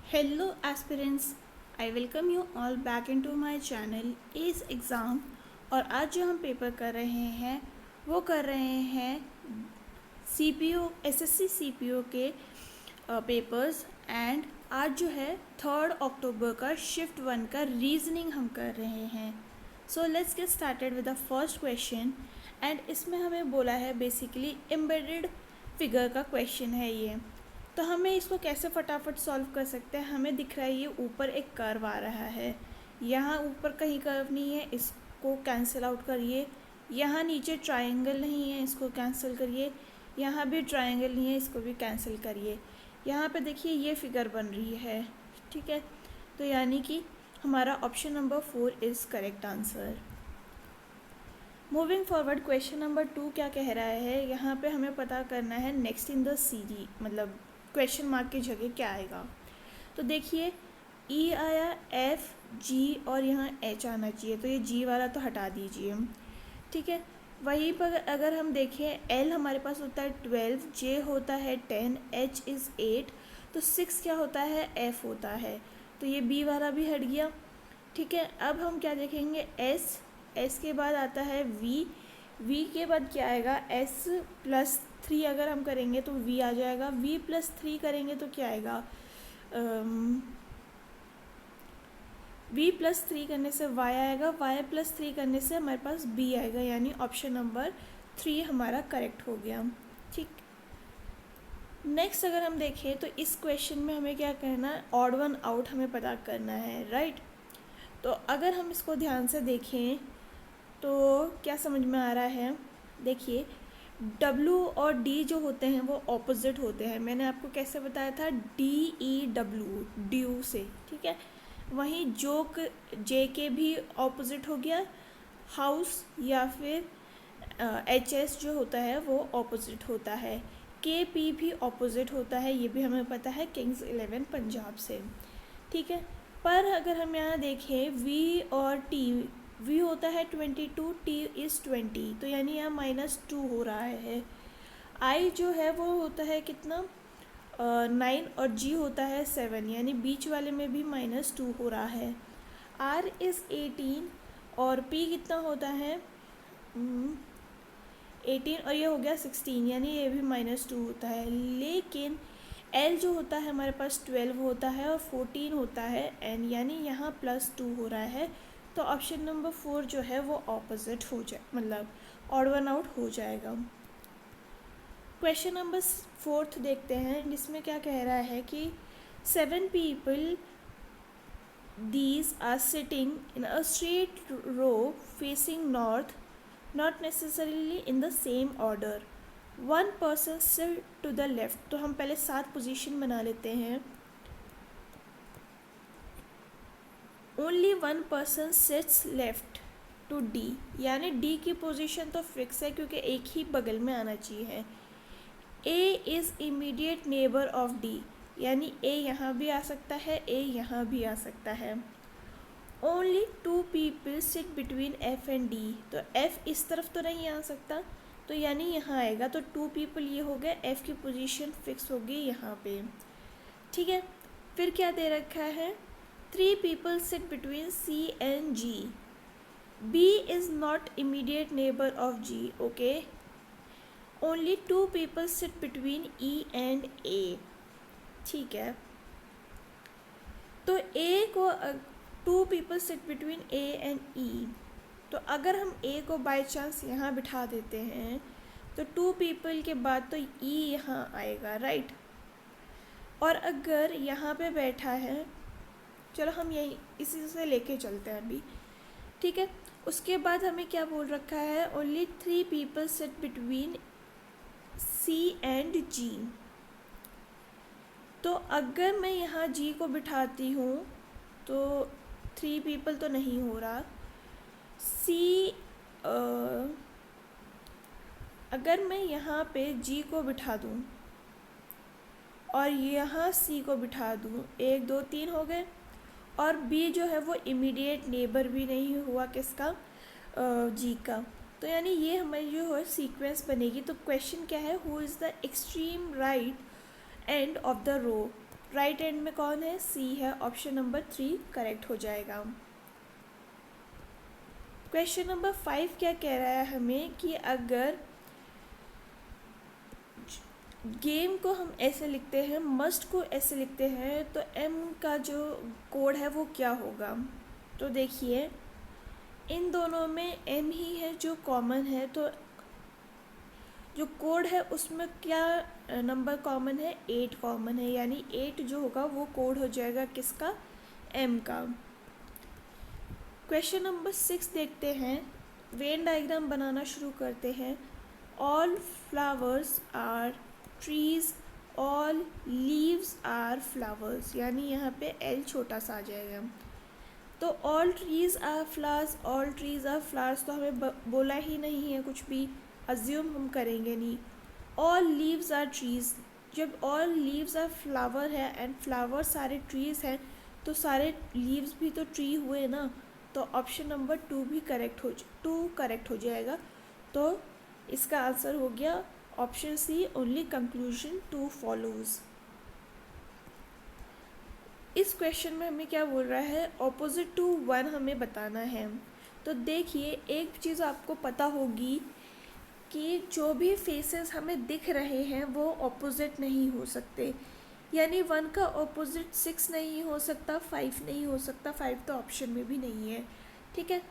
Hello aspirants, I welcome you all back into my channel ACE exam. और आज जो हम पेपर कर रहे हैं वो कर रहे हैं CPO SSC CPO के पेपर्स। एंड आज जो है 3 अक्टूबर का शिफ्ट 1 का रीजनिंग हम कर रहे हैं। So let's get started with the first question. And इसमें हमें बोला है बेसिकली एम्बेडेड फिगर का क्वेश्चन है ये। तो हमें इसको कैसे फटाफट सॉल्व कर सकते हैं। हमें दिख रहा है ये ऊपर एक कर्व आ रहा है, यहाँ ऊपर कहीं कर्व नहीं है, इसको कैंसिल आउट करिए। यहाँ नीचे ट्रायंगल नहीं है, इसको कैंसिल करिए। यहाँ भी ट्रायंगल नहीं है, इसको भी कैंसिल करिए। यहाँ पे देखिए ये फिगर बन रही है, ठीक है। तो यानी कि हमारा option number 4 is correct answer. Moving forward, question number 2 क्या कह रहा है। यहाँ पे हमें पता करना है नेक्स्ट इन द सीरी, मतलब क्वेश्चन मार्क की जगह क्या आएगा। तो देखिए ई आया, एफ, जी और यहाँ एच आना चाहिए, तो ये जी वाला तो हटा दीजिए, ठीक है। वहीं पर अगर हम देखें एल हमारे पास होता है 12, जे होता है 10, एच इज़ 8, तो 6 क्या होता है, एफ होता है। तो ये बी वाला भी हट गया, ठीक है। अब हम क्या देखेंगे, एस, एस के बाद आता है वी, वी के बाद क्या आएगा, एस प्लस 3 अगर हम करेंगे तो वी आ जाएगा, वी प्लस 3 करेंगे तो क्या आएगा, वी प्लस 3 करने से वाई आएगा, वाई प्लस 3 करने से हमारे पास बी आएगा, यानी ऑप्शन नंबर 3 हमारा करेक्ट हो गया, ठीक। नेक्स्ट अगर हम देखें तो इस क्वेश्चन में हमें क्या करना है, ऑड वन आउट हमें पता करना है, राइट। तो अगर हम इसको ध्यान से देखें तो क्या समझ में आ रहा है, देखिए W और D जो होते हैं वो ऑपोजिट होते हैं। मैंने आपको कैसे बताया था, DEW, ड्यू से, ठीक है। वहीं जे के भी ऑपोजिट हो गया, हाउस या फिर HS जो होता है वो ऑपोजिट होता है, KP भी ऑपोजिट होता है, ये भी हमें पता है किंग्स 11 पंजाब से, ठीक है। पर अगर हम यहाँ देखें V और T, V होता है 22, T इज़ 20, तो यानी यहाँ -2 हो रहा है। I जो है वो होता है कितना, 9 और G होता है 7, यानी बीच वाले में भी -2 हो रहा है। R इज़ 18 और P कितना होता है 18 और ये हो गया 16, यानी ये भी -2 होता है। लेकिन L जो होता है हमारे पास 12 होता है और 14 होता है, एंड यानी यहाँ +2 हो रहा है। तो ऑप्शन नंबर 4 जो है वो ऑपोजिट हो जाए, मतलब ऑड वन आउट हो जाएगा। क्वेश्चन नंबर 4 देखते हैं, जिसमें क्या कह रहा है कि 7 people these are sitting in a straight row facing north, not necessarily in the same order. One person sit to the left, तो हम पहले 7 पोजीशन बना लेते हैं। Only one person sits left to D, यानी D की position तो fix है क्योंकि एक ही बगल में आना चाहिए। A is immediate neighbor of D, यानी A यहाँ भी आ सकता है, A यहाँ भी आ सकता है। Only 2 people sit between F and D, तो F इस तरफ तो नहीं आ सकता, तो यानी यहाँ आएगा, तो 2 people ये हो गए, F की पोजीशन फिक्स होगी यहाँ पे, ठीक है। फिर क्या दे रखा है, 3 people sit between C and G, B is not immediate neighbor of G, okay. Only 2 people sit between E and A, ठीक है। तो A को 2 people sit between A and E, तो अगर हम A को बाय चांस यहाँ बिठा देते हैं तो 2 people के बाद तो E यहाँ आएगा, राइट। और अगर यहाँ पे बैठा है, चलो हम यही इसी से लेके चलते हैं अभी, ठीक है। उसके बाद हमें क्या बोल रखा है, only 3 people sit between C and G, तो अगर मैं यहाँ G को बिठाती हूँ तो 3 people तो नहीं हो रहा, C अगर मैं यहाँ पे G को बिठा दूँ और यहाँ C को बिठा दूँ, 1 2 3 हो गए, और B जो है वो इमीडिएट नेबर भी नहीं हुआ किसका, G का, तो यानी ये हमारी जो है सीक्वेंस बनेगी। तो क्वेश्चन क्या है, who is the extreme right end of the row, right end में कौन है, सी है, ऑप्शन नंबर 3 करेक्ट हो जाएगा। क्वेश्चन नंबर 5 क्या कह रहा है हमें कि अगर गेम को हम ऐसे लिखते हैं, मस्ट को ऐसे लिखते हैं, तो एम का जो कोड है वो क्या होगा। तो देखिए इन दोनों में एम ही है जो कॉमन है, तो जो कोड है उसमें क्या नंबर कॉमन है, 8 कॉमन है, यानी 8 जो होगा वो कोड हो जाएगा किसका, एम का। क्वेश्चन नंबर 6 देखते हैं, वेन डायग्राम बनाना शुरू करते हैं। All flowers are trees, all leaves are flowers, यानी यहाँ पे एल छोटा सा आ जाएगा। तो all trees are flowers, all trees are flowers तो हमें बोला ही नहीं है, कुछ भी अज्यूम हम करेंगे नहीं। ऑल लीव्स आर ट्रीज, जब ऑल लीव्स आर फ्लावर है एंड फ्लावर सारे ट्रीज हैं, तो सारे लीव्स भी तो ट्री हुए ना, तो ऑप्शन नंबर 2 भी करेक्ट हो जाएगा। तो इसका आंसर हो गया option C, only conclusion 2 follows. इस क्वेश्चन में हमें क्या बोल रहा है, ऑपोजिट टू 1 हमें बताना है। तो देखिए एक चीज़ आपको पता होगी कि जो भी फेसेस हमें दिख रहे हैं वो ऑपोजिट नहीं हो सकते, यानी 1 का ऑपोजिट 6 नहीं हो सकता, 5 नहीं हो सकता, 5 तो ऑप्शन में भी नहीं है, ठीक है।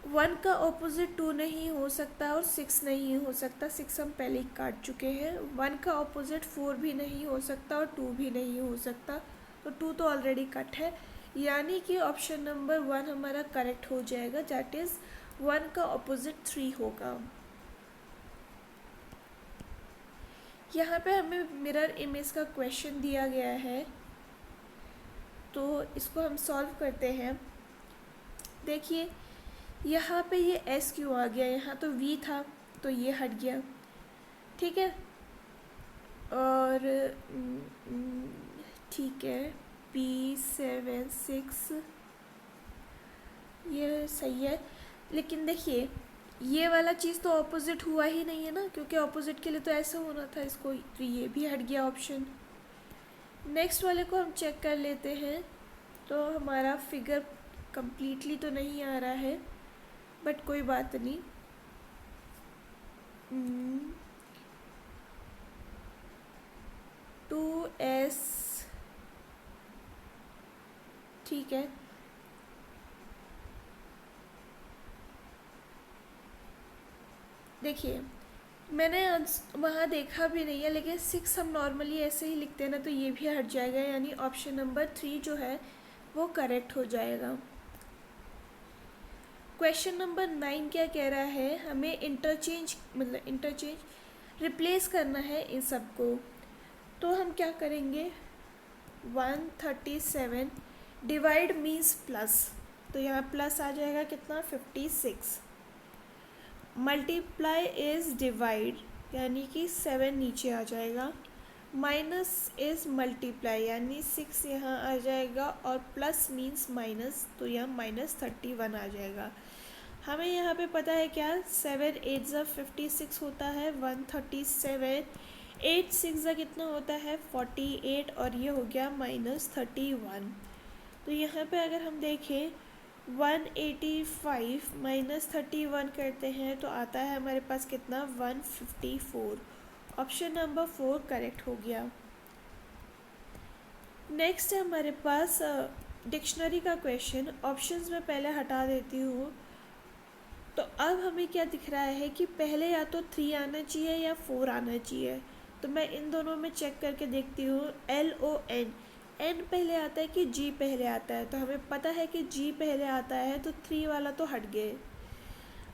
1 का ऑपोजिट 2 नहीं हो सकता और 6 नहीं हो सकता, 6 हम पहले ही काट चुके हैं। 1 का ऑपोजिट 4 भी नहीं हो सकता और 2 भी नहीं हो सकता, तो 2 तो ऑलरेडी कट है, यानी कि ऑप्शन नंबर 1 हमारा करेक्ट हो जाएगा, दैट इज़ 1 का ऑपोजिट 3 होगा। यहाँ पे हमें मिरर इमेज का क्वेश्चन दिया गया है, तो इसको हम सॉल्व करते हैं। देखिए यहाँ पे ये एस क्यों आ गया, यहाँ तो वी था तो ये हट गया, ठीक है। और ठीक है, P7 6 ये सही है, लेकिन देखिए ये वाला चीज़ तो ऑपोजिट हुआ ही नहीं है ना, क्योंकि ऑपोजिट के लिए तो ऐसा होना था इसको, तो ये भी हट गया ऑप्शन। नेक्स्ट वाले को हम चेक कर लेते हैं, तो हमारा फिगर कंप्लीटली तो नहीं आ रहा है, बट कोई बात नहीं। 2S ठीक है, देखिए मैंने वहाँ देखा भी नहीं है, लेकिन 6 हम नॉर्मली ऐसे ही लिखते हैं ना, तो ये भी हट जाएगा, यानी ऑप्शन नंबर 3 जो है वो करेक्ट हो जाएगा। क्वेश्चन नंबर 9 क्या कह रहा है, हमें इंटरचेंज रिप्लेस करना है इन सबको। तो हम क्या करेंगे, 137 डिवाइड मीन्स प्लस, तो यहाँ प्लस आ जाएगा कितना, 56। मल्टीप्लाई इज़ डिवाइड, यानी कि 7 नीचे आ जाएगा। माइनस इज़ मल्टीप्लाई, यानी 6 यहाँ आ जाएगा, और प्लस मीन्स माइनस, तो यहाँ -31 आ जाएगा। हमें यहाँ पे पता है क्या, 7 8 ज़ा 56 होता है, 137 8 6 ज़ा कितना होता है 48, और ये हो गया -31। तो यहाँ पे अगर हम देखें 185 -31 करते हैं तो आता है हमारे पास कितना, 154। ऑप्शन नंबर 4 करेक्ट हो गया। नेक्स्ट है हमारे पास डिक्शनरी का क्वेश्चन, ऑप्शंस में पहले हटा देती हूँ। तो अब हमें क्या दिख रहा है कि पहले या तो 3 आना चाहिए या 4 आना चाहिए, तो मैं इन दोनों में चेक करके देखती हूँ। LON, एन पहले आता है कि जी पहले आता है, तो हमें पता है कि जी पहले आता है, तो 3 वाला तो हट गए।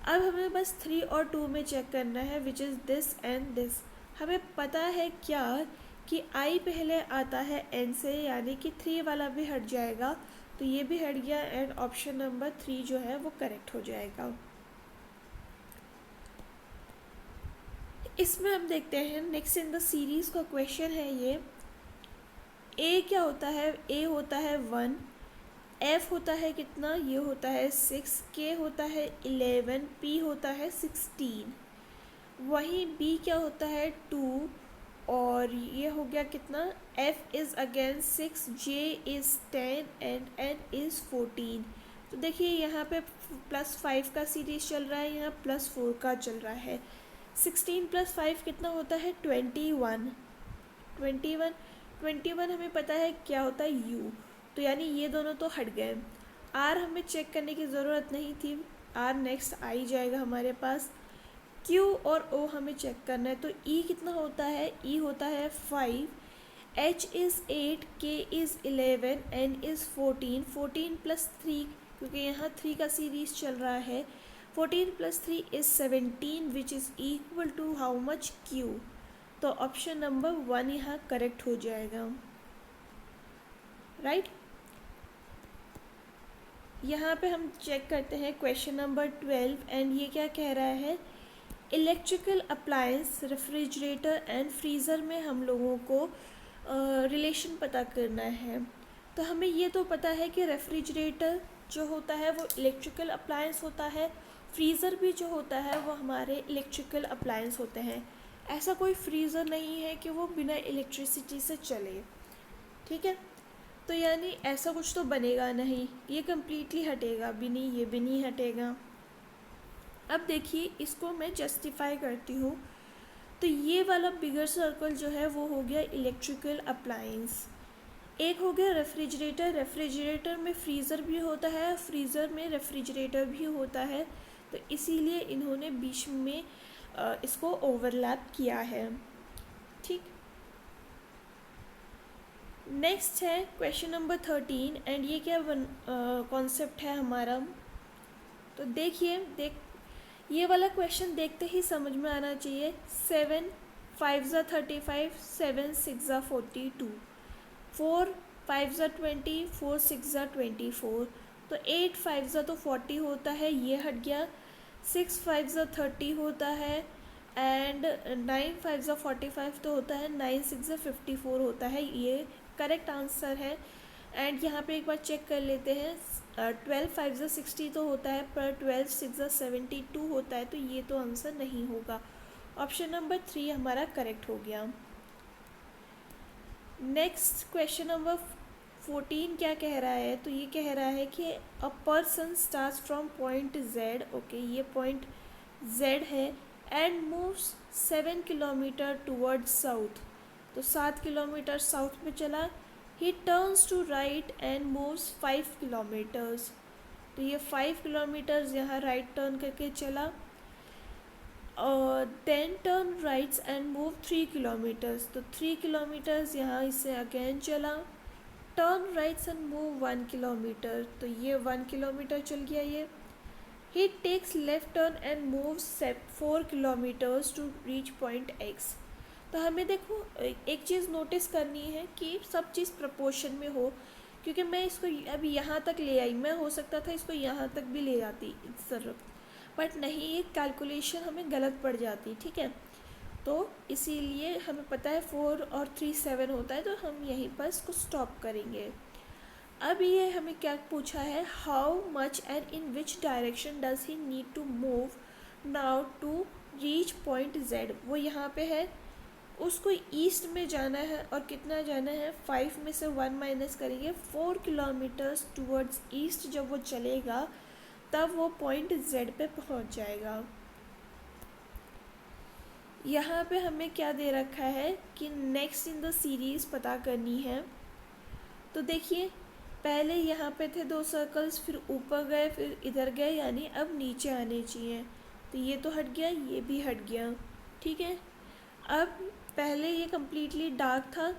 अब हमें बस 3 और 2 में चेक करना है, which is this and this. हमें पता है क्या कि आई पहले आता है एन से, यानी कि 3 वाला भी हट जाएगा, तो ये भी हट गया, एंड ऑप्शन नंबर 3 जो है वो करेक्ट हो जाएगा। इसमें हम देखते हैं नेक्स्ट इन द सीरीज़ का क्वेश्चन है ये। ए क्या होता है, ए होता है 1, एफ होता है कितना, ये होता है 6, के होता है 11, पी होता है 16। वहीं बी क्या होता है 2, और ये हो गया कितना, f is again 6, j is 10 and n is 14। तो देखिए यहाँ पे +5 का सीरीज चल रहा है, यहाँ +4 का चल रहा है। 16 + 5 कितना होता है, 21। 21 21 हमें पता है क्या होता है, u। तो यानी ये दोनों तो हट गए। r हमें चेक करने की ज़रूरत नहीं थी, r नेक्स्ट आ ही जाएगा हमारे पास। Q और O हमें चेक करना है, तो E कितना होता है, E होता है 5, H is 8, K is 11, N is 14। 14 + 3, क्योंकि यहाँ 3 का सीरीज चल रहा है, 14 + 3 is 17 which is equal to how much, Q। तो ऑप्शन नंबर 1 यहाँ करेक्ट हो जाएगा, राइट। यहाँ पे हम चेक करते हैं क्वेश्चन नंबर 12 एंड ये क्या कह रहा है, electrical appliance refrigerator and freezer में हम लोगों को रिलेशन पता करना है। तो हमें ये तो पता है कि रेफ्रिजरेटर जो होता है वो इलेक्ट्रिकल अप्लायंस होता है, फ्रीज़र भी जो होता है वो हमारे इलेक्ट्रिकल अप्लायंस होते हैं। ऐसा कोई फ्रीज़र नहीं है कि वो बिना इलेक्ट्रिसिटी से चले, ठीक है। तो यानी ऐसा कुछ तो बनेगा नहीं, ये कम्प्लीटली हटेगा भी नहीं, ये भी नहीं हटेगा। अब देखिए इसको मैं जस्टिफाई करती हूँ। तो ये वाला बिगर सर्कल जो है वो हो गया इलेक्ट्रिकल अप्लायंस, एक हो गया रेफ्रिजरेटर। रेफ्रिजरेटर में फ्रीज़र भी होता है, फ्रीज़र में रेफ्रिजरेटर भी होता है, तो इसीलिए इन्होंने बीच में इसको ओवरलैप किया है, ठीक। नेक्स्ट है क्वेश्चन नंबर 13 एंड ये क्या कॉन्सेप्ट है हमारा। तो देखिए ये वाला क्वेश्चन देखते ही समझ में आना चाहिए। 7 5 ज़ा 35, 7 6 ज़ा 42, 4 5 ज़ा 20, 4 6 ज़ा 24। तो 8 5 ज़ा तो 40 होता है, ये हट गया। 6 5 ज़ा 30 होता है एंड 9 5 ज़ा 45 तो होता है, 9 6 ज़ा 54 होता है, ये करेक्ट आंसर है। एंड यहाँ पे एक बार चेक कर लेते हैं, 12 5 ज़ा 60 तो होता है, पर 12 6 ज़ा 72 होता है, तो ये तो आंसर नहीं होगा। ऑप्शन नंबर 3 हमारा करेक्ट हो गया। नेक्स्ट क्वेश्चन नंबर 14 क्या कह रहा है, तो ये कह रहा है कि a person starts from point Z, okay ये पॉइंट Z है, and moves 7 kilometre towards south. तो 7 किलोमीटर साउथ में चला। He turns to right and moves 5 kilometres. तो ये 5 किलोमीटर्स यहाँ राइट टर्न करके चला। Then turn rights and move 3 kilometres. तो 3 किलोमीटर्स यहाँ इससे अगेन चला। Turn rights and move 1 kilometre. तो ये 1 किलोमीटर चल गया ये। He takes left turn and moves 4 kilometres to reach point X। तो हमें देखो एक चीज़ नोटिस करनी है कि सब चीज़ प्रपोर्शन में हो, क्योंकि मैं इसको अभी यहाँ तक ले आई, मैं हो सकता था इसको यहाँ तक भी ले जाती सर, बट नहीं, ये कैलकुलेशन हमें गलत पड़ जाती, ठीक है। तो इसीलिए हमें पता है 4 और 3 7 होता है, तो हम यहीं पर इसको स्टॉप करेंगे। अब ये हमें क्या पूछा है, how much and in which direction does he need to move now to reach point Z। वो यहाँ पे है, उसको ईस्ट में जाना है, और कितना जाना है, 5 में से 1 माइनस करेंगे, 4 किलोमीटर्स टूवर्ड्स ईस्ट जब वो चलेगा तब वो पॉइंट Z पे पहुंच जाएगा। यहाँ पे हमें क्या दे रखा है कि नेक्स्ट इन द सीरीज़ पता करनी है। तो देखिए पहले यहाँ पे थे 2 सर्कल्स, फिर ऊपर गए, फिर इधर गए, यानी अब नीचे आने चाहिए। तो ये तो हट गया, ये भी हट गया, ठीक है। अब पहले ये कम्प्लीटली डार्क था,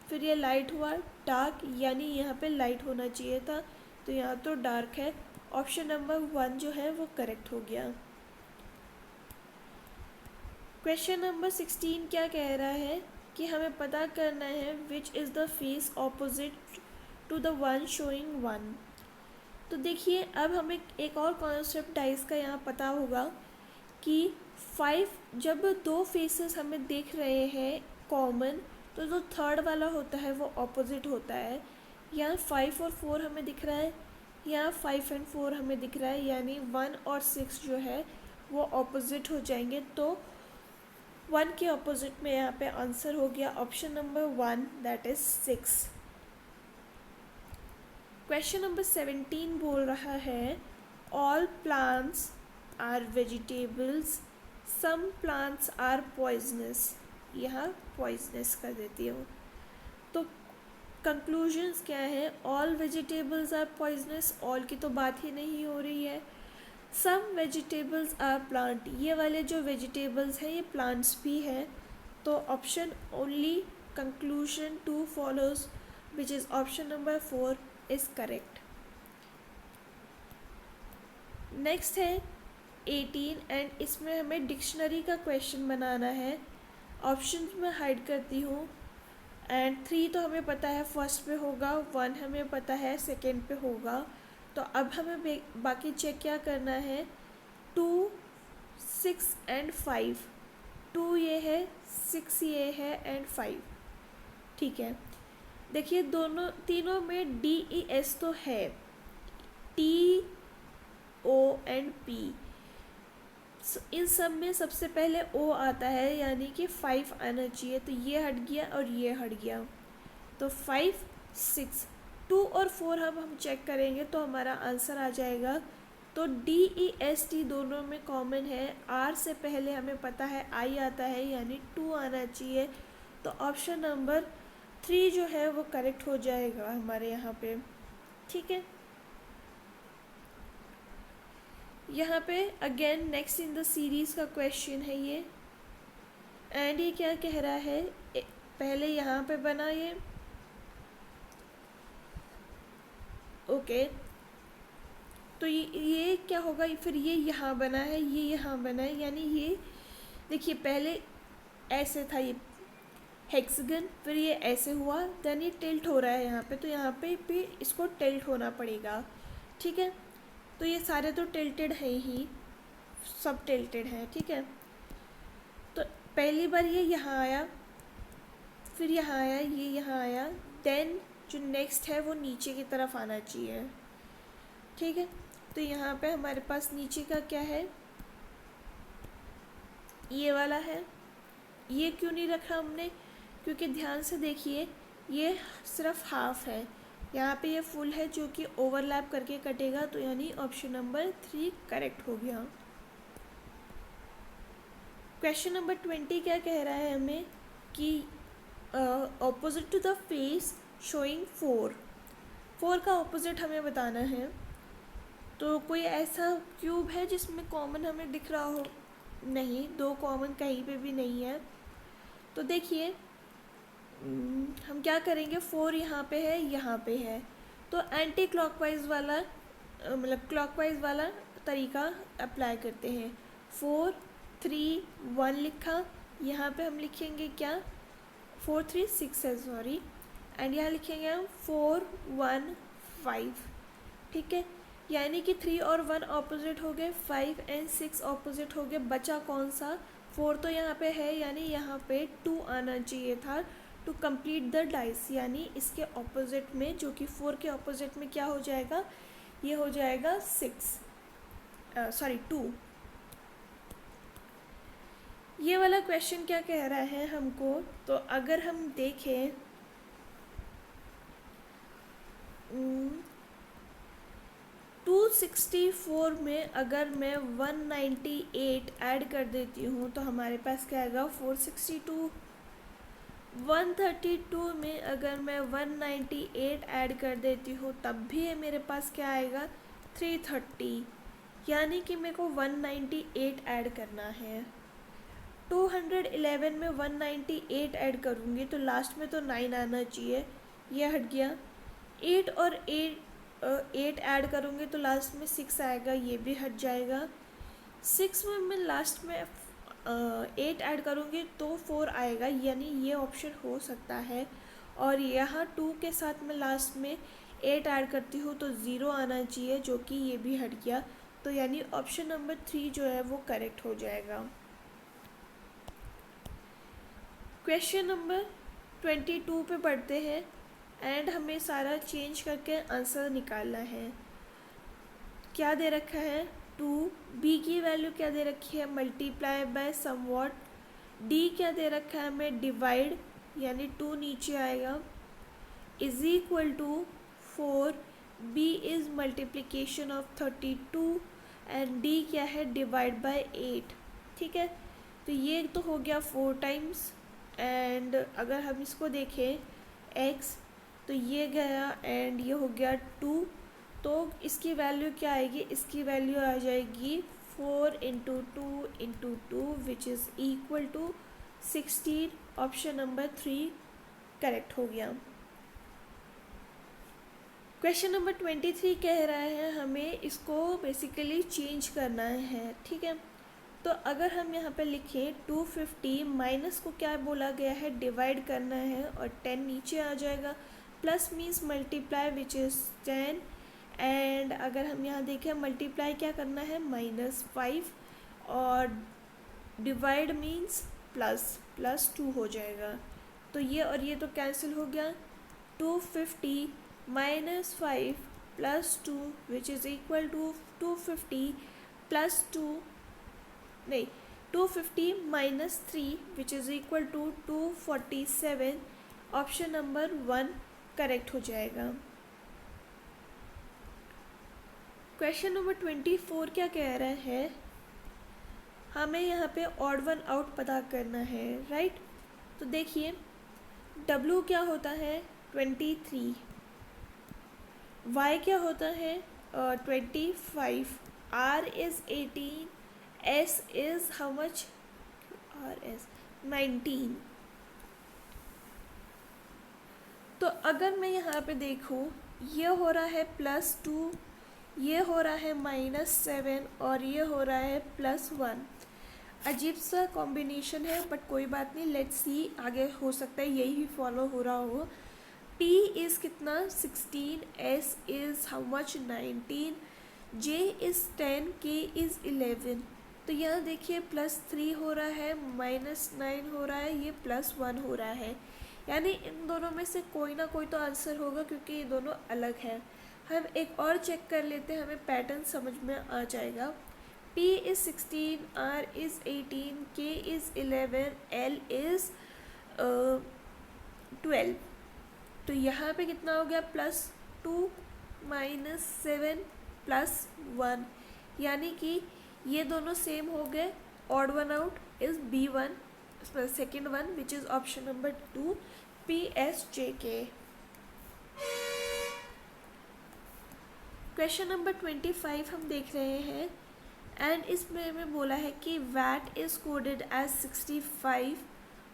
फिर ये लाइट हुआ, डार्क यानी यहाँ पे लाइट होना चाहिए था, तो यहाँ तो डार्क है। ऑप्शन नंबर 1 जो है वो करेक्ट हो गया। क्वेश्चन नंबर 16 क्या कह रहा है कि हमें पता करना है which is the face opposite to the one showing 1। तो देखिए अब हमें एक और कॉन्सेप्ट डाइस का यहाँ पता होगा कि 5 जब 2 फेसेस हमें दिख रहे हैं कॉमन, तो जो थर्ड वाला होता है वो ऑपोजिट होता है। यहाँ 5 और 4 हमें दिख रहा है, यहाँ 5 एंड 4 हमें दिख रहा है, यानी 1 और 6 जो है वो ऑपोजिट हो जाएंगे। तो 1 के ऑपोजिट में यहाँ पे आंसर हो गया option number 1 that is 6। Question number 17 बोल रहा है all plants are vegetables, some plants are poisonous. यहाँ पॉइजनस कर देती हूँ। तो कंक्लूजन्स क्या है, all vegetables are poisonous, all की तो बात ही नहीं हो रही है। सम वेजिटेबल्स आर प्लांट, ये वाले जो वेजिटेबल्स हैं ये प्लांट्स भी हैं। तो option only conclusion 2 follows which is option number 4 is correct. Next है 18 एंड इसमें हमें डिक्शनरी का क्वेश्चन बनाना है। ऑप्शन में हाइड करती हूँ। एंड 3 तो हमें पता है फर्स्ट पे होगा, 1 हमें पता है सेकेंड पे होगा। तो अब हमें बाकी चेक क्या करना है, 2, 6 एंड 5। 2 ये है, 6 ये है एंड 5। ठीक है, देखिए दोनों तीनों में DES तो है, TO एंड P। इन सब में सबसे पहले O आता है, यानी कि 5 आना चाहिए। तो ये हट गया और ये हट गया, तो 5, 6, 2 और 4 हम चेक करेंगे तो हमारा आंसर आ जाएगा। तो DEST दोनों में कॉमन है। R से पहले हमें पता है I आता है, यानी 2 आना चाहिए। तो ऑप्शन नंबर 3 जो है वो करेक्ट हो जाएगा हमारे यहाँ पे। ठीक है, यहाँ पे again next in the series का क्वेश्चन है ये। एंड ये क्या कह रहा है, पहले यहाँ पे बना ये, ओके। तो ये क्या होगा, फिर ये यहाँ बना है, ये यहाँ बना है, यानी ये देखिए पहले ऐसे था ये हेक्सागन, फिर ये ऐसे हुआ, देन ये टिल्ट हो रहा है यहाँ पे। तो यहाँ पे भी इसको टिल्ट होना पड़ेगा। ठीक है, तो ये सारे तो टिल्टेड है ही, सब टिल्टेड है। ठीक है, तो पहली बार ये यहाँ आया, फिर यहाँ आया, ये यहाँ आया, देन जो नेक्स्ट है वो नीचे की तरफ आना चाहिए। ठीक है, तो यहाँ पे हमारे पास नीचे का क्या है, ये वाला है। ये क्यों नहीं रखा हमने, क्योंकि ध्यान से देखिए ये सिर्फ हाफ है, यहाँ पे ये फुल है जो कि ओवरलैप करके कटेगा। तो यानी ऑप्शन नंबर 3 करेक्ट हो गया। क्वेश्चन नंबर 20 क्या कह रहा है हमें कि opposite to the face showing 4 का ऑपोजिट हमें बताना है। तो कोई ऐसा क्यूब है जिसमें कॉमन हमें दिख रहा हो, नहीं, 2 कॉमन कहीं पे भी नहीं है। तो देखिए हम क्या करेंगे, 4 यहाँ पे है, यहाँ पे है, तो एंटी क्लॉकवाइज वाला मतलब क्लॉकवाइज वाला तरीका अप्लाई करते हैं। 4, 3, 1 लिखा, यहाँ पे हम लिखेंगे क्या, 4, 3, 6 है सॉरी, एंड यहाँ लिखेंगे हम 4, 1, 5। ठीक है, यानी कि 3 और 1 ऑपोजिट हो गए, 5 एंड 6 ऑपोजिट हो गए। बचा कौन सा, 4 तो यहाँ पे है, यानी यहाँ पे 2 आना चाहिए था टू कंप्लीट द डाइस। यानी इसके ऑपोजिट में, जो कि 4 के ऑपोजिट में क्या हो जाएगा, ये हो जाएगा 2। ये वाला क्वेश्चन क्या कह रहा है हमको, तो अगर हम देखें 264 में अगर मैं 198 ऐड कर देती हूँ तो हमारे पास क्या आएगा, 462। 132 में अगर मैं 198 ऐड कर देती हूँ तब भी मेरे पास क्या आएगा, 330। यानी कि मेरे को 198 ऐड करना है। 211 में 198 ऐड करूँगी तो लास्ट में तो 9 आना चाहिए, ये हट गया। 8 और 8 ऐड करूँगी तो लास्ट में 6 आएगा, ये भी हट जाएगा। 6 में मैं लास्ट में 8 ऐड करूँगी तो 4 आएगा, यानी ये ऑप्शन हो सकता है। और यहाँ 2 के साथ में लास्ट में 8 ऐड करती हूँ तो 0 आना चाहिए, जो कि ये भी हट गया। तो यानी ऑप्शन नंबर 3 जो है वो करेक्ट हो जाएगा। क्वेश्चन नंबर 22 पे पढ़ते हैं एंड हमें सारा चेंज करके आंसर निकालना है। क्या दे रखा है, 2, बी की वैल्यू क्या दे रखी है, मल्टीप्लाई बाय समवॉट डी क्या दे रखा है हमें, डिवाइड यानी 2 नीचे आएगा, is equal to 4, B is multiplication of 32 and D क्या है, डिवाइड बाय 8। ठीक है, तो ये तो हो गया 4 टाइम्स, एंड अगर हम इसको देखें x, तो ये गया एंड ये हो गया 2, तो इसकी वैल्यू क्या आएगी, इसकी वैल्यू आ जाएगी 4 into 2 which is equal to 16। Option number 3 correct हो गया। क्वेश्चन नंबर 23 कह रहा है हमें इसको बेसिकली चेंज करना है। ठीक है, तो अगर हम यहाँ पे लिखें 250 माइनस को क्या बोला गया है, डिवाइड करना है, और 10 नीचे आ जाएगा, plus means multiply which is 10, and अगर हम यहाँ देखें मल्टीप्लाई क्या करना है, -5, और डिवाइड मीन्स प्लस 2 हो जाएगा। तो ये और ये तो कैंसिल हो गया, 250 -5 plus 2 which is equal to 250 plus 2 नहीं 250 -3 which is equal to 247। Option number 1 correct हो जाएगा। क्वेश्चन नंबर 24 क्या कह रहा है, हमें यहाँ पे ऑड वन आउट पता करना है, राइट। तो देखिए W क्या होता है 23, Y क्या होता है 25, R is 18, S is how much, RS 19। तो अगर मैं यहाँ पे देखूँ, ये हो रहा है +2, ये हो रहा है -7, और ये हो रहा है +1। अजीब सा कॉम्बिनेशन है, बट कोई बात नहीं, लेट्स सी, आगे हो सकता है यही फॉलो हो रहा हो। P इज़ कितना 16, S is how much 19, J is 10, K is 11। तो यहाँ देखिए +3 हो रहा है, -9 हो रहा है, ये +1 हो रहा है, यानी इन दोनों में से कोई ना कोई तो आंसर होगा क्योंकि ये दोनों अलग है। हम एक और चेक कर लेते हैं, हमें पैटर्न समझ में आ जाएगा। P is 16, R is 18, K is 11, L is 12। तो यहाँ पे कितना हो गया, +2 -7 +1, यानी कि ये दोनों सेम हो गए। Odd one out is B1, second one which is option number 2, PSJK। Question number 25 हम देख रहे हैं, एंड इसमें हमें बोला है कि what is coded as 65,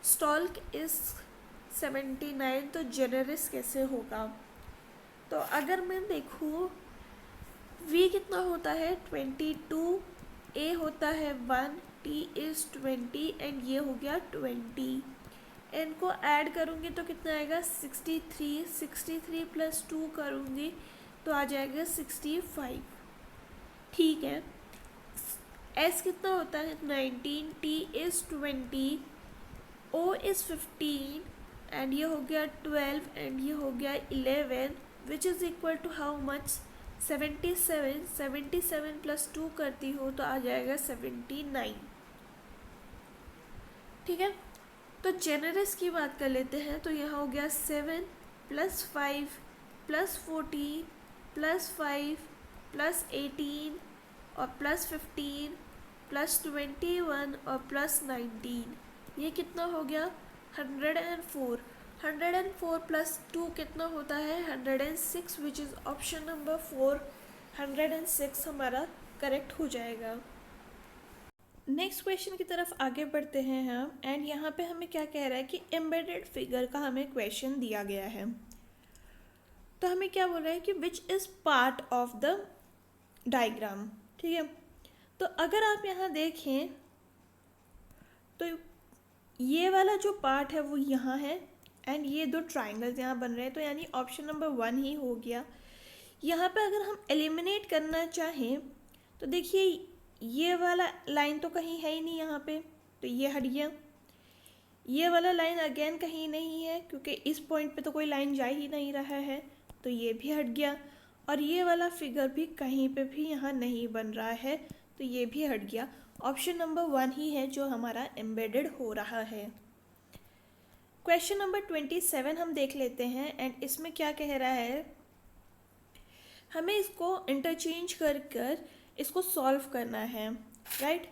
stalk is 79, तो जेनेरिस कैसे होगा। तो अगर मैं देखूँ, V कितना होता है 22, A होता है 1, T इज़ 20, एंड ये हो गया 20। इनको ऐड करूँगी तो कितना आएगा 63, 63 + 2 करूँगी तो आ जाएगा 65। ठीक है, S कितना होता है 19, T is 20, O is 15, and ये हो गया 12, एंड ये हो गया 11, which is equal to how much 77। 77 + 2 करती हो तो आ जाएगा 79। ठीक है, तो जेनेरिस की बात कर लेते हैं, तो यहाँ हो गया 7 + 5 + 14 + 5 + 18 और +15 +21 और +19, ये कितना हो गया 104। 104 + 2 कितना होता है 106, विच इज़ ऑप्शन नंबर 4, 106 हमारा करेक्ट हो जाएगा। नेक्स्ट क्वेश्चन की तरफ आगे बढ़ते हैं हम, एंड यहाँ पे हमें क्या कह रहा है कि एम्बेडेड फिगर का हमें क्वेश्चन दिया गया है। तो हमें क्या बोल रहा है कि which is part of the diagram. ठीक है, तो अगर आप यहाँ देखें तो ये वाला जो पार्ट है वो यहाँ है, एंड ये दो ट्राइंगल्स यहाँ बन रहे हैं, तो यानी ऑप्शन नंबर 1 ही हो गया। यहाँ पे अगर हम एलिमिनेट करना चाहें तो देखिए ये वाला लाइन तो कहीं है ही नहीं यहाँ पे, तो ये हट गया। ये वाला लाइन अगेन कहीं नहीं है क्योंकि इस पॉइंट पे तो कोई लाइन जा ही नहीं रहा है, तो ये भी हट गया। और ये वाला फिगर भी कहीं पे भी यहाँ नहीं बन रहा है, तो ये भी हट गया। ऑप्शन नंबर 1 ही है जो हमारा एम्बेडेड हो रहा है। क्वेश्चन नंबर 27 हम देख लेते हैं एंड इसमें क्या कह रहा है, हमें इसको इंटरचेंज कर कर इसको सॉल्व करना है, राइट।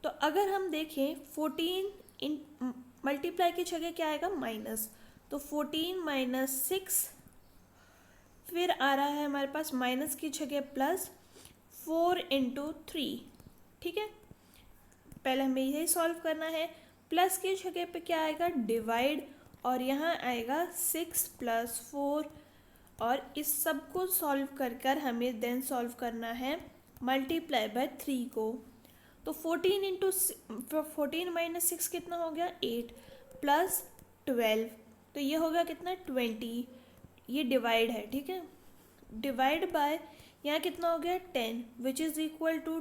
तो अगर हम देखें 14 इन मल्टीप्लाई की जगह क्या आएगा माइनस, तो 14 माइनस 6, फिर आ रहा है हमारे पास माइनस की जगह प्लस 4 इंटू 3, ठीक है। पहले हमें यही सॉल्व करना है। प्लस की जगह पे क्या आएगा डिवाइड, और यहाँ आएगा 6 प्लस 4, और इस सब को सॉल्व कर कर हमें देन सॉल्व करना है मल्टीप्लाई बाय 3 को। तो 14 इंटू 14 माइनस 6 कितना हो गया 8 प्लस 12, तो ये हो गया कितना 20, ये डिवाइड है, ठीक है। डिवाइड बाय यहाँ कितना हो गया 10 which is equal to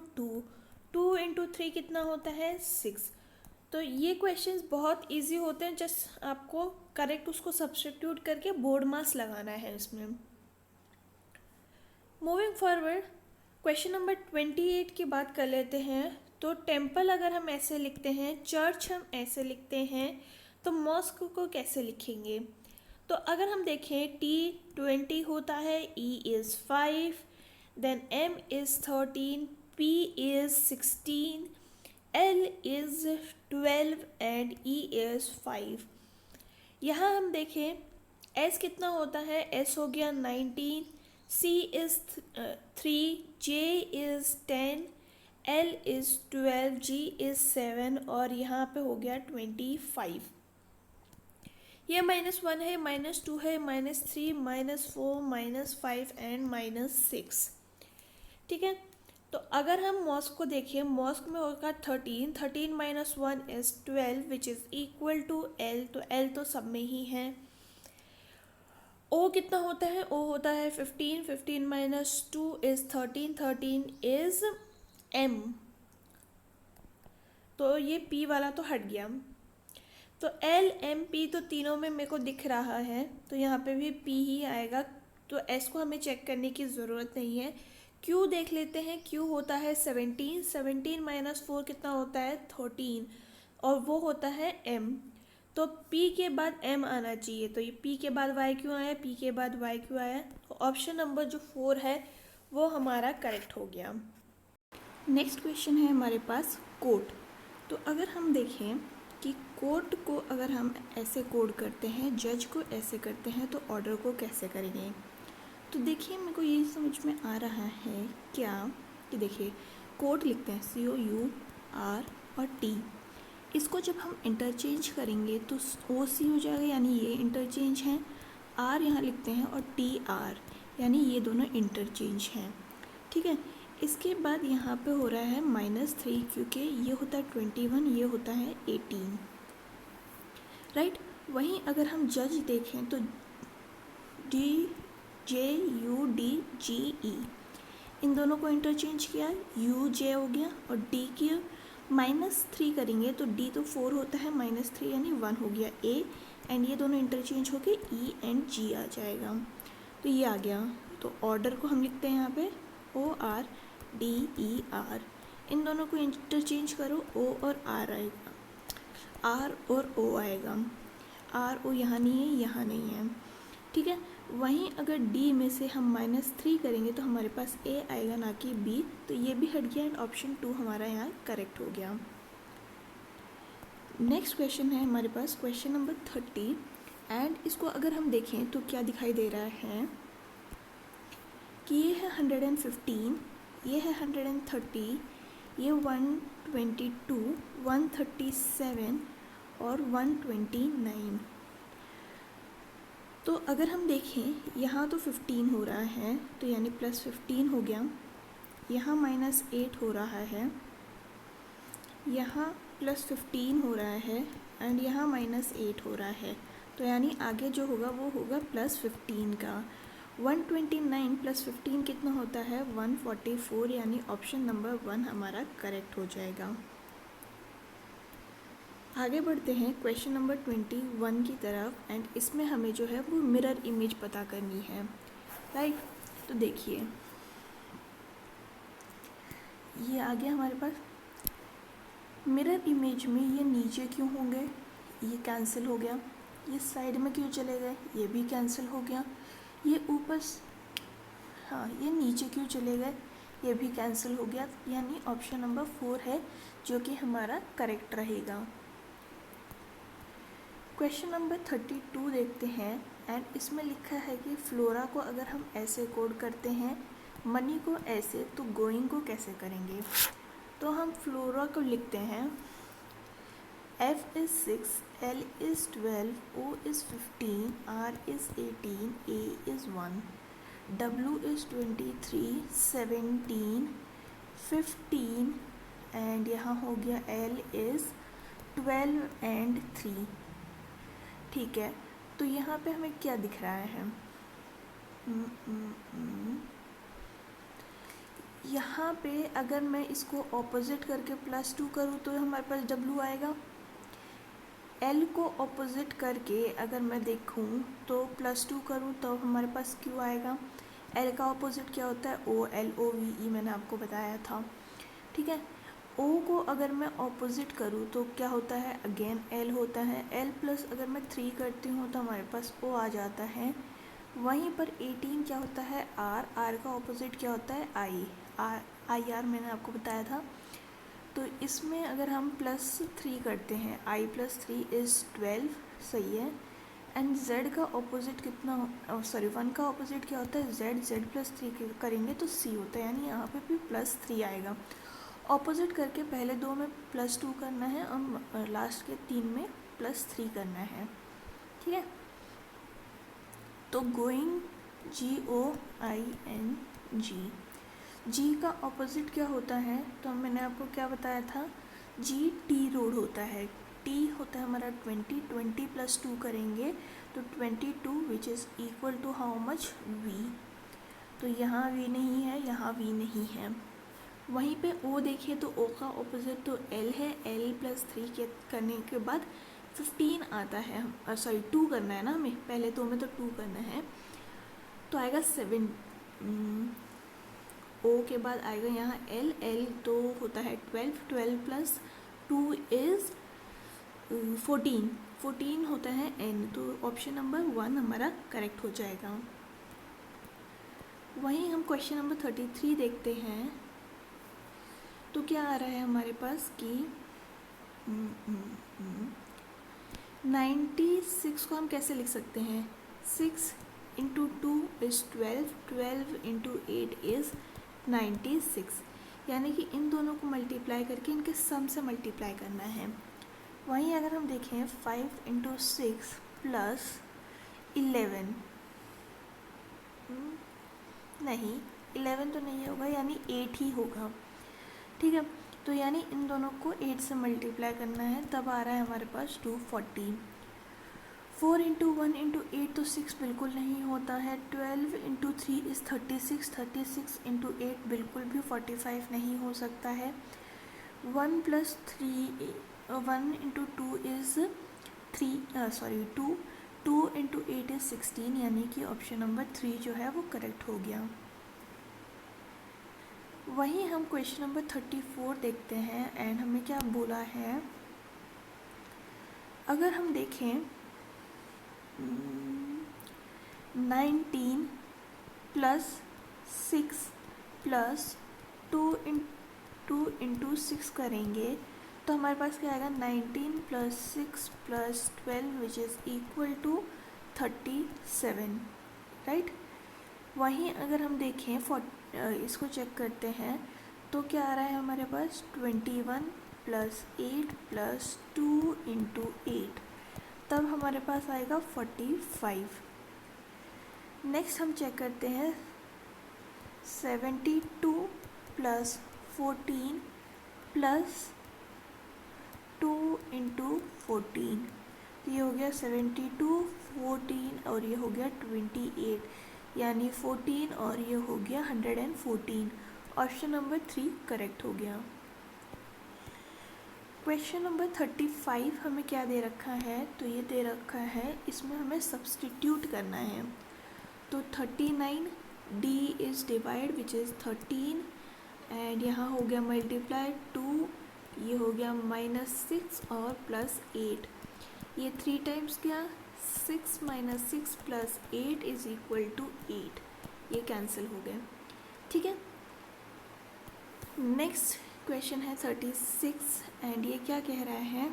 2 into 3 कितना होता है 6। तो ये क्वेश्चंस बहुत इजी होते हैं, जस्ट आपको करेक्ट उसको सब्स्टिट्यूट करके बोर्ड मार्क्स लगाना है इसमें। मूविंग फॉरवर्ड क्वेश्चन नंबर 28 की बात कर लेते हैं। तो टेम्पल अगर हम ऐसे लिखते हैं, चर्च हम ऐसे लिखते हैं, तो मॉस्क को कैसे लिखेंगे। तो अगर हम देखें T20 होता है, E is 5, then M is 13, P is 16, L is 12 and E is 5। यहाँ हम देखें S कितना होता है, S हो गया 19, C is 3, J is 10, L is 12, G is 7 और यहाँ पे हो गया 25। ये -1 है, -2 है, -3, -4, -5 एंड -6, ठीक है। तो अगर हम मॉस्क को देखिए, मॉस्क में होगा 13 minus 1 is 12 which is equal to L, तो L तो सब में ही है। O कितना होता है, O होता है 15 माइनस 2 इज़ 13 इज़ M, तो ये P वाला तो हट गया। तो L M P तो तीनों में मेरे को दिख रहा है, तो यहाँ पे भी P ही आएगा, तो S को हमें चेक करने की ज़रूरत नहीं है। Q देख लेते हैं, Q होता है 17 माइनस 4 कितना होता है 13, और वो होता है M, तो P के बाद M आना चाहिए, तो ये P के बाद Y क्यों आया, P के बाद Y क्यों आया, तो ऑप्शन नंबर जो 4 है वो हमारा करेक्ट हो गया। नेक्स्ट क्वेश्चन है हमारे पास कोट। तो अगर हम देखें कि कोर्ट को अगर हम ऐसे कोड करते हैं, जज को ऐसे करते हैं, तो ऑर्डर को कैसे करेंगे। तो देखिए मेरे को ये समझ में आ रहा है क्या कि देखिए कोड लिखते हैं COUR और T, इसको जब हम इंटरचेंज करेंगे तो OC हो जाएगा, यानी ये इंटरचेंज है, R यहाँ लिखते हैं और TR यानी ये दोनों इंटरचेंज हैं, ठीक है। इसके बाद यहाँ पे हो रहा है -3 क्योंकि ये होता है 21, ये होता है 18, राइट। वहीं अगर हम जज देखें तो DJUDGE इन दोनों को इंटरचेंज किया, UJ हो गया, और D की -3 करेंगे तो D तो 4 होता है, -3 यानी 1 हो गया A, एंड ये दोनों इंटरचेंज होके E एंड G आ जाएगा, तो ये आ गया। तो ऑर्डर को हम लिखते हैं यहाँ पे ORDER, इन दोनों को इंटरचेंज करो, O और R आएगा, R और O आएगा, R O यहाँ नहीं है, यहाँ नहीं है, ठीक है। वहीं अगर D में से हम -3 करेंगे तो हमारे पास A आएगा ना कि B, तो ये भी हट गया एंड ऑप्शन 2 हमारा यहाँ करेक्ट हो गया। नेक्स्ट क्वेश्चन है हमारे पास क्वेश्चन नंबर 30, एंड इसको अगर हम देखें तो क्या दिखाई दे रहा है कि ये है 115, ये है 130, ये 122, 137 और 129। तो अगर हम देखें यहाँ तो 15 हो रहा है, तो यानी +15 हो गया, यहाँ -8 हो रहा है, यहाँ +15 हो रहा है एंड यहाँ -8 हो रहा है, तो यानी आगे जो होगा वो होगा +15 का। 129 + 15 कितना होता है 144, यानी ऑप्शन नंबर 1 हमारा करेक्ट हो जाएगा। आगे बढ़ते हैं क्वेश्चन नंबर 21 की तरफ, एंड इसमें हमें जो है वो मिरर इमेज पता करनी है, राइट। तो देखिए ये आ गया हमारे पास मिरर इमेज में ये नीचे क्यों होंगे, ये कैंसिल हो गया। ये साइड में क्यों चले गए, ये भी कैंसिल हो गया। ये ऊपर, हाँ ये नीचे क्यों चले गए, ये भी कैंसिल हो गया। यानी ऑप्शन नंबर 4 है जो कि हमारा करेक्ट रहेगा। क्वेश्चन नंबर 32 देखते हैं। एंड इसमें लिखा है कि फ्लोरा को अगर हम ऐसे कोड करते हैं, मनी को ऐसे, तो गोइंग को कैसे करेंगे। तो हम फ्लोरा को लिखते हैं F is 6, L is 12, O is 15, R is 18, A is 1, W is 23, 17, 15 and यहाँ हो गया L is 12 एंड 3। ठीक है, तो यहाँ पे हमें क्या दिख रहा है, यहाँ पे अगर मैं इसको ऑपोजिट करके +2 करूँ तो हमारे पास W आएगा। L को ऑपोजिट करके अगर मैं देखूँ तो +2 करूँ तो हमारे पास Q आएगा। L का ऑपोजिट क्या होता है, O, L O V E, मैंने आपको बताया था। ठीक है, O को अगर मैं ऑपोजिट करूँ तो क्या होता है, अगेन L होता है। L प्लस अगर मैं 3 करती हूँ तो हमारे पास O आ जाता है। वहीं पर 18 क्या होता है, R, R का ऑपोजिट क्या होता है, I R मैंने आपको बताया था। तो इसमें अगर हम +3 करते हैं, I + 3 इज़ 12, सही है। एंड Z का ऑपोजिट कितना, 1 का ऑपोजिट क्या होता है, Z +3 करेंगे तो C होता है, यानी यहाँ पे भी +3 आएगा। ऑपोजिट करके पहले 2 में +2 करना है और लास्ट के 3 में +3 करना है। ठीक है, तो गोइंग GOING, G का ऑपोजिट क्या होता है, तो मैंने आपको क्या बताया था, GT रोड होता है। T होता है हमारा 20 + 2 करेंगे तो 22 which is equal to how much, V। तो यहाँ V नहीं है, यहाँ V नहीं है। वहीं पे O देखिए तो O का ऑपोजिट तो L है, L + 3 करने के बाद 15 आता है, सॉरी 2 करना है ना हमें, पहले 2 में तो 2 करना है, तो आएगा 7। O के बाद आएगा यहाँ L तो होता है 12 + 2 इज़ 14 होता है N, तो ऑप्शन नंबर 1 हमारा करेक्ट हो जाएगा। वहीं हम क्वेश्चन नंबर 33 देखते हैं। तो क्या आ रहा है हमारे पास कि 96 को हम कैसे लिख सकते हैं, 6 × 2 इज़ 12, 12 × 8 इज़ 96, यानी कि इन दोनों को मल्टीप्लाई करके इनके सम से मल्टीप्लाई करना है। वहीं अगर हम देखें 5 × 6 + 11, नहीं 11 तो नहीं होगा, यानी 8 ही होगा। ठीक है, तो यानी इन दोनों को 8 से मल्टीप्लाई करना है, तब आ रहा है हमारे पास 240। 4 × 1 × 8 तो 6 बिल्कुल नहीं होता है। 12 × 3 इज़ 36, 36 × 8 बिल्कुल भी 45 नहीं हो सकता है। 1 + 3 1 × 2 इज़ 2, 2 × 8 इज़ 16, यानी कि ऑप्शन नंबर 3 जो है वो करेक्ट हो गया। वहीं हम क्वेश्चन नंबर 34 देखते हैं। एंड हमें क्या बोला है, अगर हम देखें 19 + 6 + 2 × 6 करेंगे तो हमारे पास क्या आएगा, 19 + 6 + 12 which is equal to 37, right. वहीं अगर हम देखें इसको चेक करते हैं तो क्या आ रहा है हमारे पास, 21 + 8 + 2 × 8, तब हमारे पास आएगा 45। नेक्स्ट हम चेक करते हैं 72 + 14 + 2 × 14, ये हो गया 72, 14 और ये हो गया 28, यानी 14 और ये हो गया 114। ऑप्शन नंबर 3 करेक्ट हो गया। क्वेश्चन नंबर 35 हमें क्या दे रखा है, तो ये दे रखा है, इसमें हमें सब्सटीट्यूट करना है। तो 39 D is divide which is 13 and यहाँ हो गया मल्टीप्लाई 2 ये हो गया -6 और +8, ये 3 टाइम्स क्या, 6 - 6 + 8 = 8, ये कैंसिल हो गए। ठीक है, नेक्स्ट क्वेश्चन है 36 एंड ये क्या कह रहा है,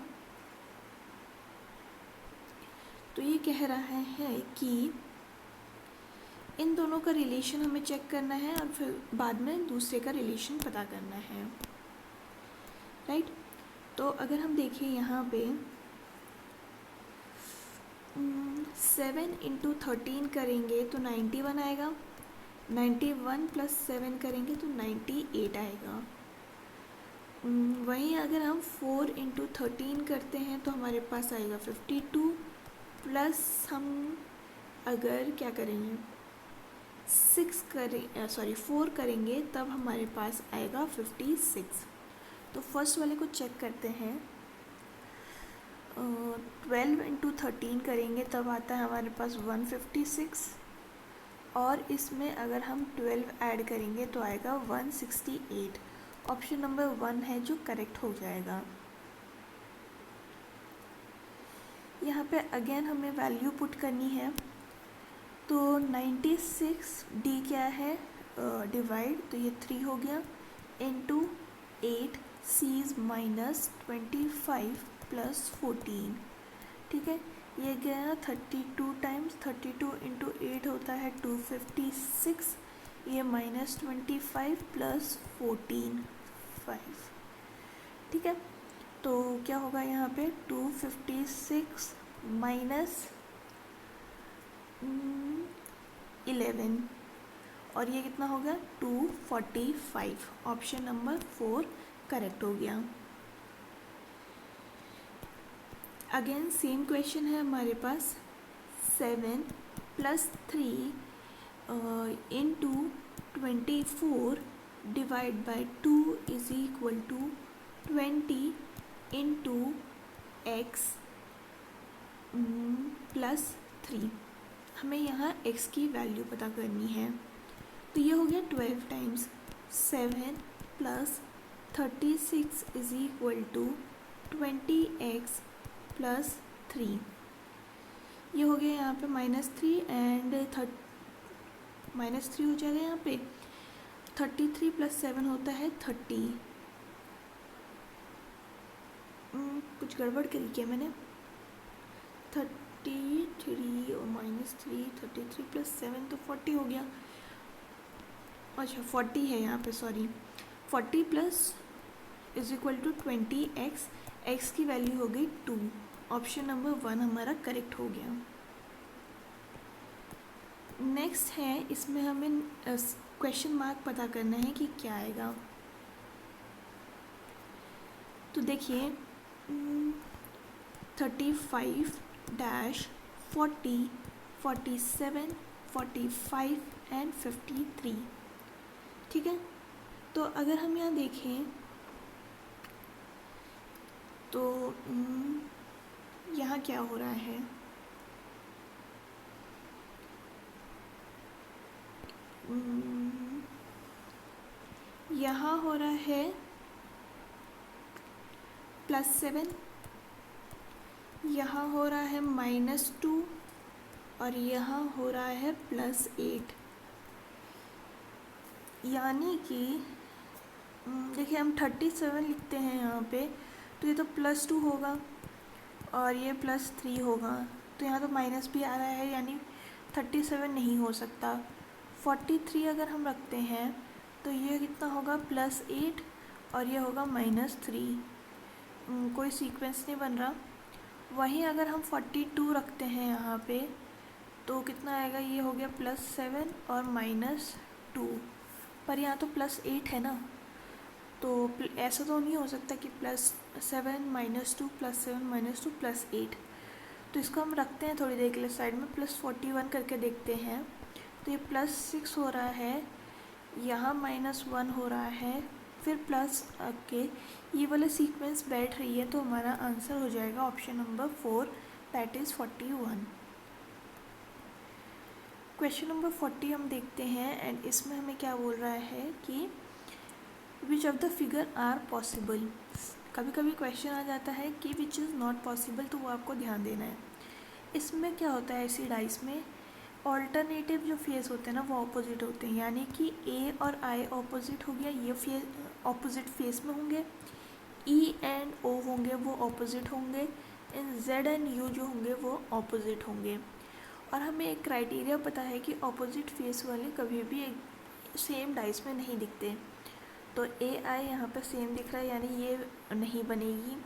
तो ये कह रहा है कि इन दोनों का रिलेशन हमें चेक करना है और फिर बाद में दूसरे का रिलेशन पता करना है, राइट। तो अगर हम देखें यहाँ पे 7 × 13 करेंगे तो 91 आएगा, 91 + 7 करेंगे तो 98 आएगा। वहीं अगर हम 4 × 13 करते हैं तो हमारे पास आएगा 52, प्लस हम अगर क्या करेंगे 4 करेंगे तब हमारे पास आएगा 56। तो फर्स्ट वाले को चेक करते हैं, 12 × 13 करेंगे तब आता है हमारे पास 156, और इसमें अगर हम 12 ऐड करेंगे तो आएगा 168। ऑप्शन नंबर 1 है जो करेक्ट हो जाएगा। यहाँ पे अगेन हमें वैल्यू पुट करनी है, तो 96 डी क्या है, डिवाइड, तो ये 3 हो गया, इनटू 8 सीज -25 + 14। ठीक है, ये गया 32 टाइम्स, 32 × 8 होता है 256, ये -25 + 14 5। ठीक है, तो क्या होगा यहाँ पे 256 - 11, और ये कितना हो गया 245। ऑप्शन नंबर 4 करेक्ट हो गया। अगेन सेम क्वेश्चन है हमारे पास, 7 + 3 × 24 डिवाइड बाय 2 = 20 × x + 3। हमें यहाँ x की वैल्यू पता करनी है, तो ये हो गया 12 टाइम्स 7 + 36 = 20x + 3। ये हो गया यहाँ पे -3 एंड -3 हो जाएगा यहाँ पे, 33 + 7 होता है 30। कुछ गड़बड़ करी क्या मैंने, 33 और -3, 33 + 7 तो 40 हो गया, अच्छा 40 है यहाँ पे, सॉरी, 40 + = 20x, x की वैल्यू हो गई 2। ऑप्शन नंबर 1 हमारा करेक्ट हो गया। नेक्स्ट है, इसमें हमें क्वेश्चन मार्क पता करना है कि क्या आएगा। तो देखिए 35 - 40 47 45 एंड 53। ठीक है, तो अगर हम यहाँ देखें तो यहाँ क्या हो रहा है, यहाँ हो रहा है +7, यहाँ हो रहा है -2 और यहाँ हो रहा है +8। यानी कि देखिए हम 37 लिखते हैं यहाँ पे, तो ये तो +2 होगा और ये +3 होगा, तो यहाँ तो माइनस भी आ रहा है, यानी 37 नहीं हो सकता। 43 अगर हम रखते हैं तो ये कितना होगा +8 और ये होगा -3, कोई सीक्वेंस नहीं बन रहा। वहीं अगर हम 42 रखते हैं यहाँ पे तो कितना आएगा, ये हो गया +7 और -2, पर यहाँ तो +8 है ना, तो ऐसा तो नहीं हो सकता कि +7 -2 +7 -2 +8। तो इसको हम रखते हैं थोड़ी देर के लिए साइड में, +41 करके देखते हैं, तो ये +6 हो रहा है, यहाँ -1 हो रहा है, फिर प्लस के ये वाला सीक्वेंस बैठ रही है, तो हमारा आंसर हो जाएगा option number 4, that is 41। Question number 40 हम देखते हैं एंड इसमें हमें क्या बोल रहा है कि which of the figure are possible. कभी कभी क्वेश्चन आ जाता है कि विच इज़ नॉट पॉसिबल, तो वो आपको ध्यान देना है। इसमें क्या होता है, ऐसी डाइस में ऑल्टरनेटिव जो फेस होते हैं ना वो ऑपोजिट होते हैं, यानी कि ए और आई ऑपोजिट हो गया, ये फेस ऑपोजिट फेस में होंगे। ई एंड ओ होंगे वो ऑपोजिट होंगे, इन जेड एंड यू जो होंगे वो ऑपोजिट होंगे। और हमें एक क्राइटेरिया पता है कि ऑपोजिट फेस वाले कभी भी एक सेम डाइस में नहीं दिखते। तो ए आई यहाँ पर सेम दिख रहा है, यानी ये नहीं बनेगी।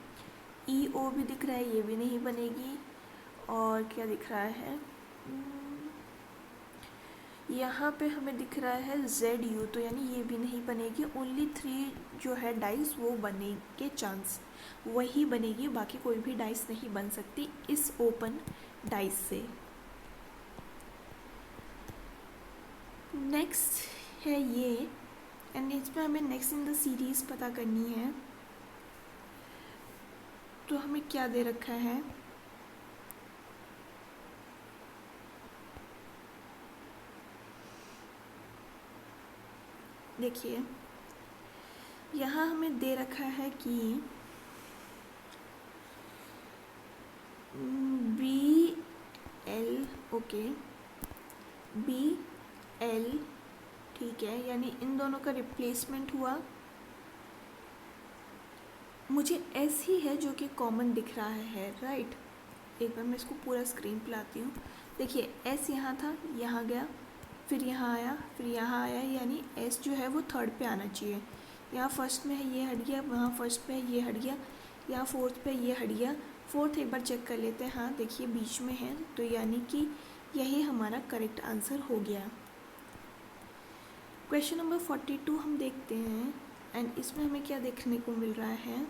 ई ओ भी दिख रहा है, ये भी नहीं बनेगी। और क्या दिख रहा है, यहाँ पे हमें दिख रहा है जेड यू, तो यानी ये भी नहीं बनेगी। ओनली 3 जो है डाइस वो बने के चांस वही बनेगी, बाकी कोई भी डाइस नहीं बन सकती इस ओपन डाइस से। नेक्स्ट है ये, एंड इसमें हमें नेक्स्ट इन द सीरीज़ पता करनी है। तो हमें क्या दे रखा है, देखिए यहाँ हमें दे रखा है कि B L, okay B L, ठीक है, यानी इन दोनों का रिप्लेसमेंट हुआ। मुझे एस ही है जो कि कॉमन दिख रहा है, राइट। एक बार मैं इसको पूरा स्क्रीन पे लाती हूँ। देखिए एस यहाँ था, यहाँ गया, फिर यहाँ आया, फिर यहाँ आया, यानी एस जो है वो थर्ड पे आना चाहिए। यहाँ फर्स्ट में है ये हट गया, वहाँ फर्स्ट पे है ये हट गया, यहाँ फोर्थ पे ये हट गया। फोर्थ एक बार चेक कर लेते हैं, हाँ देखिए बीच में है, तो यानी कि यही हमारा करेक्ट आंसर हो गया। क्वेश्चन नंबर 42 हम देखते हैं, एंड इसमें हमें क्या देखने को मिल रहा है,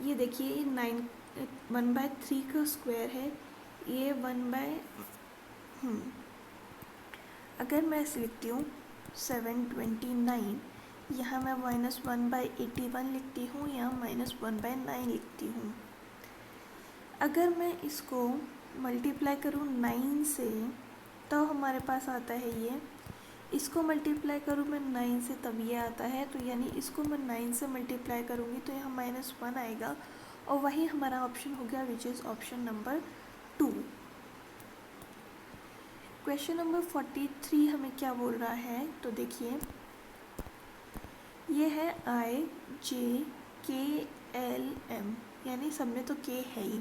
ये देखिए 1/3 का स्क्वायर है, ये अगर मैं ऐसे लिखती हूँ 729, यहाँ मैं -1/81 लिखती हूँ, यहाँ -1/9 लिखती हूँ। अगर मैं इसको मल्टीप्लाई करूँ 9 से तो हमारे पास आता है ये, इसको मल्टीप्लाई करूँ मैं 9 से तब ये आता है, तो यानी इसको मैं 9 से मल्टीप्लाई करूँगी तो यहाँ -1 आएगा, और वही हमारा ऑप्शन हो गया, which is option number 2। Question number 43 हमें क्या बोल रहा है, तो देखिए ये है आई जे के एल एम, यानी सब में तो के है ही,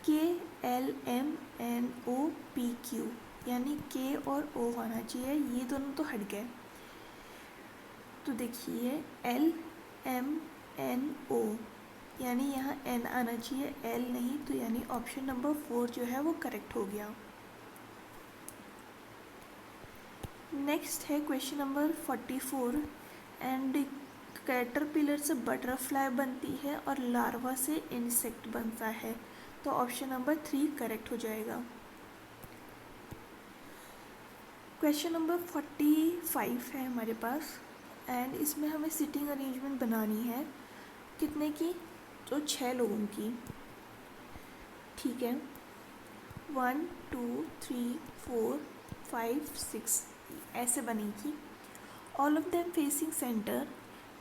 K L M N O P Q, यानी के और ओ होना चाहिए, ये दोनों तो हट गए। तो देखिए एल एम एन ओ, यानी यहाँ एन आना चाहिए, एल नहीं, तो यानी ऑप्शन नंबर 4 जो है वो करेक्ट हो गया। नेक्स्ट है क्वेश्चन नंबर 44, एंड कैटरपिलर से बटरफ्लाई बनती है और लार्वा से इंसेक्ट बनता है, तो ऑप्शन नंबर 3 करेक्ट हो जाएगा। क्वेश्चन नंबर 45 है हमारे पास, एंड इसमें हमें सिटिंग अरेंजमेंट बनानी है, कितने की, तो 6 लोगों की, ठीक है। 1 2 3 4 5 6 ऐसे बनेगी। All of them facing centre,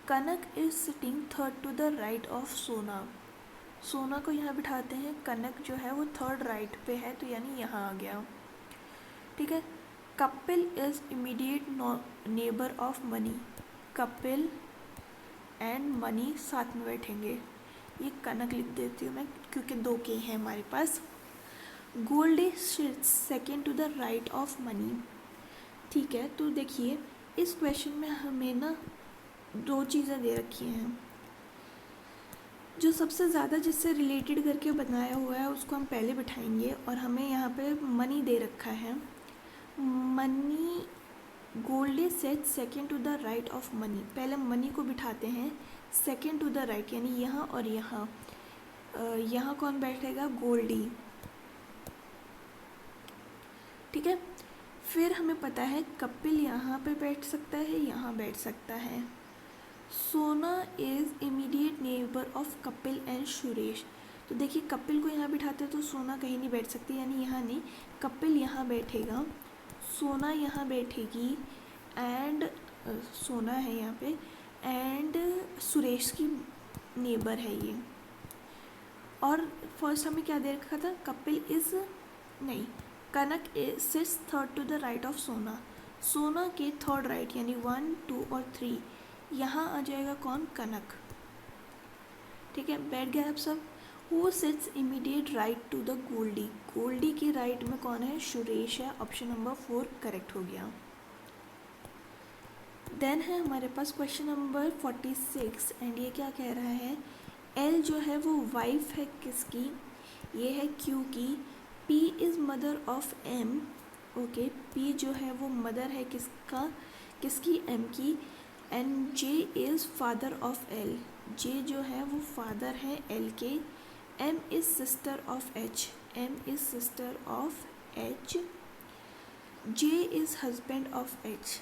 Kanak is sitting third to the right of Sona. Sona को यहाँ बिठाते हैं, कनक जो है वो थर्ड राइट पे है, तो यानी यहाँ आ गया, ठीक है। Kapil is immediate neighbour of money, Kapil and money साथ में बैठेंगे, ये कनक लिख देती हूँ मैं क्योंकि 2 के हैं हमारे पास। Gold is second to the right of money, ठीक है। तो देखिए इस क्वेश्चन में हमें ना 2 चीज़ें दे रखी हैं, जो सबसे ज़्यादा जिससे रिलेटेड करके बनाया हुआ है उसको हम पहले बिठाएंगे, और हमें यहाँ पे मनी दे रखा है, money, gold is set second to the right of money, पहले मनी को बिठाते हैं सेकेंड टू द राइट, यानी यहाँ और यहाँ, यहाँ कौन बैठेगा, गोल्डी, ठीक है। फिर हमें पता है कपिल यहाँ पे बैठ सकता है, यहाँ बैठ सकता है। सोना is immediate neighbour of Kapil and Suresh, तो देखिए कपिल को यहाँ बिठाते हैं तो सोना कहीं नहीं बैठ सकती, यानी यहाँ नहीं, कपिल यहाँ बैठेगा, सोना यहाँ बैठेगी, एंड सोना है यहाँ पे, एंड सुरेश की नेबर है ये। और फर्स्ट हमें क्या दे रखा था, कपिल इज, नहीं, Kanak sits third to the right of Sona. Sona के थर्ड राइट यानी 1, 2 और 3, यहाँ आ जाएगा कौन, कनक। ठीक है, बैठ गए आप सब। Who sits immediate right to the Goldie, Goldie के राइट में कौन है, सुरेश है। ऑप्शन नंबर 4 करेक्ट हो गया। देन है हमारे पास क्वेश्चन नंबर 46 एंड ये क्या कह रहा है, एल जो है वो वाइफ है किसकी, ये है क्यू की। P is mother of M, okay, P जो है वो मदर है किसका, किसकी, एम की। And J is father of L, J जो है वो फादर है एल के। M is sister of H, M is sister of H. J is husband of H,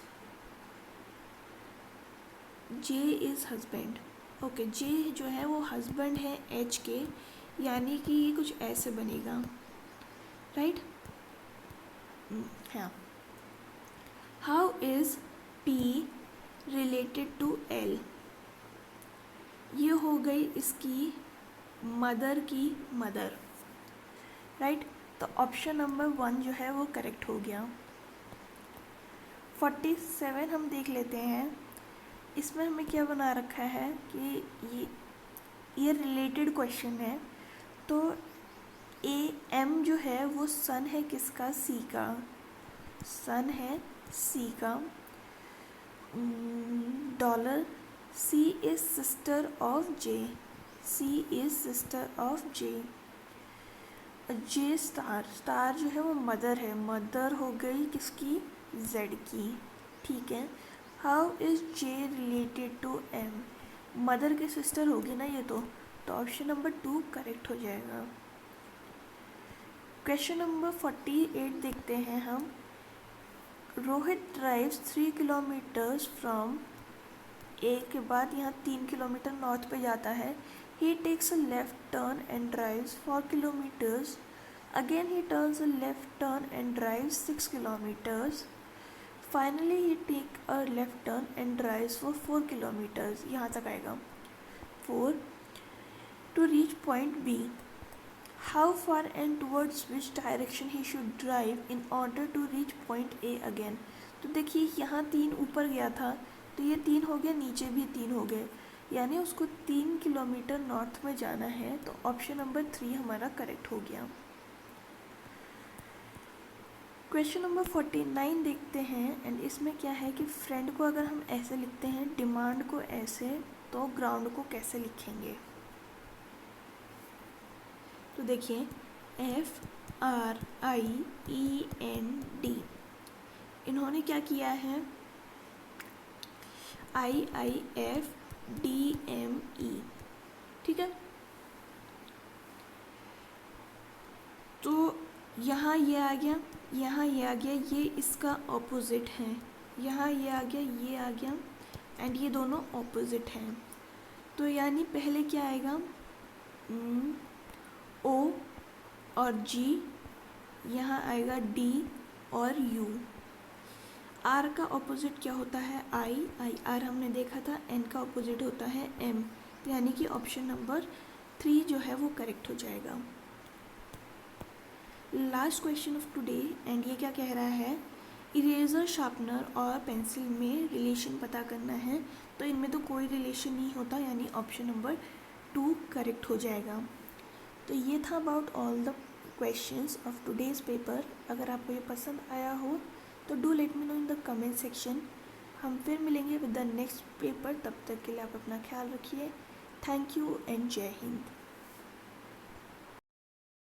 J is husband, okay, J जो है वो हस्बैंड है एच के, यानी कि ये कुछ ऐसे बनेगा, राइट। हाँ, how is P related to L, ये हो गई इसकी मदर की मदर, राइट। तो ऑप्शन नंबर 1 जो है वो करेक्ट हो गया। 47 हम देख लेते हैं। इसमें हमें क्या बना रखा है कि ये रिलेटेड क्वेश्चन है। तो ए एम जो है वो सन है किसका, सी का, सन है सी का। Dollar, C is sister of J, C is sister of J. J star, star जो है वो मदर है, मदर हो गई किसकी, जेड की, ठीक है। How is J related to M, mother की सिस्टर होगी ना ये तो ऑप्शन नंबर 2 करेक्ट हो जाएगा। क्वेश्चन नंबर 48 देखते हैं हम। Rohit drives 3 kilometres from, A के बाद यहाँ 3 किलोमीटर नॉर्थ पे जाता है। He takes a left turn and drives 4 kilometres. Again he turns a left turn and drives 6 kilometres. Finally he take a left turn and drives for 4 kilometres, यहाँ तक आएगा 4 to reach point B. How far and towards which direction he should drive in order to reach point A again. तो देखिए यहाँ 3 ऊपर गया था तो ये 3 हो गया, नीचे भी 3 हो गए, यानी उसको 3 किलोमीटर नॉर्थ में जाना है। तो ऑप्शन नंबर 3 हमारा करेक्ट हो गया। क्वेश्चन नंबर 49 देखते हैं एंड इसमें क्या है कि फ्रेंड को अगर हम ऐसे लिखते हैं, डिमांड को ऐसे, तो ग्राउंड को कैसे लिखेंगे। तो देखिए FRIEND, इन्होंने क्या किया है, IIFDME, ठीक है। तो यहाँ ये आ गया, यहाँ ये आ गया, ये इसका ऑपोजिट है। यहाँ ये आ गया, ये आ गया एंड ये दोनों ऑपोजिट हैं। तो यानी पहले क्या आएगा, O और G, यहाँ आएगा D और U। R का ऑपोजिट क्या होता है, IR हमने देखा था, N का ऑपोजिट होता है M, यानी कि ऑप्शन नंबर 3 जो है वो करेक्ट हो जाएगा। Last question of today and ये क्या कह रहा है, इरेज़र, शार्पनर और पेंसिल में रिलेशन पता करना है। तो इनमें तो कोई रिलेशन नहीं होता, यानी ऑप्शन नंबर 2 करेक्ट हो जाएगा। तो ये था about all the questions of today's paper. अगर आपको ये पसंद आया हो तो do let me know in the comment section. हम फिर मिलेंगे विद द नेक्स्ट पेपर, तब तक के लिए आप अपना ख्याल रखिए। थैंक यू एंड जय हिंद।